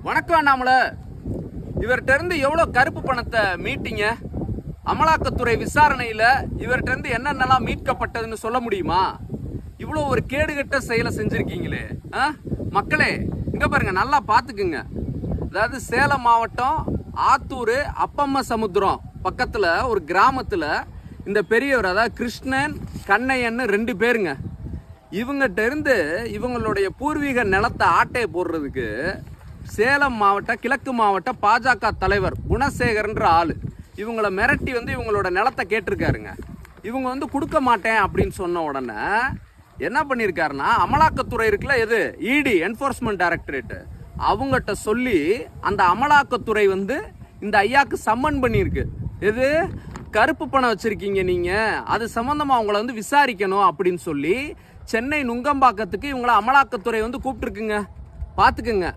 வணக்கம் அண்ணாமலை. இவர்கிட்ட இருந்து எவ்வளவு கருப்பு பணத்தை மீட்டிங்க? அமலாக்கத்துறை விசாரணையில இவர்கிட்ட இருந்து என்னென்னலாம் மீட்கப்பட்டதுன்னு சொல்ல முடியுமா? இவ்வளோ ஒரு கேடுகட்ட செயலை செஞ்சிருக்கீங்களே. மக்களே இங்க பாருங்க, நல்லா பாத்துக்குங்க. அதாவது சேலம் மாவட்டம் ஆத்தூர் அப்பம்ம சமுத்திரம் பக்கத்துல ஒரு கிராமத்துல இந்த பெரியவர், அதாவது கிருஷ்ணன் கண்ணையன்னு 2 பேருங்க, இவங்கிட்ட இருந்து இவங்களுடைய பூர்வீக நிலத்தை ஆட்டையை போடுறதுக்கு சேலம் மாவட்ட கிழக்கு மாவட்ட பாஜக தலைவர் குணசேகர்ன்ற ஆளு இவங்களை மிரட்டி இவங்களோட நிலத்தை கேட்டிருக்காருங்க. இவங்க கொடுக்க மாட்டேன் அப்படின்னு சொன்ன உடனே என்ன பண்ணியிருக்காருன்னா, அமலாக்கத்துறை இருக்குல்ல, எது இடி என்ஃபோர்ஸ்மெண்ட் டைரக்டரேட், அவங்ககிட்ட சொல்லி அந்த அமலாக்கத்துறை இந்த ஐயாக்கு சம்மன் பண்ணியிருக்கு. எது கருப்பு பணம் வச்சிருக்கீங்க நீங்க, அது சம்பந்தமா அவங்கள விசாரிக்கணும் அப்படின்னு சொல்லி சென்னை நுங்கம்பாக்கத்துக்கு இவங்கள அமலாக்கத்துறை கூப்பிட்டுருக்குங்க. பாத்துக்குங்க.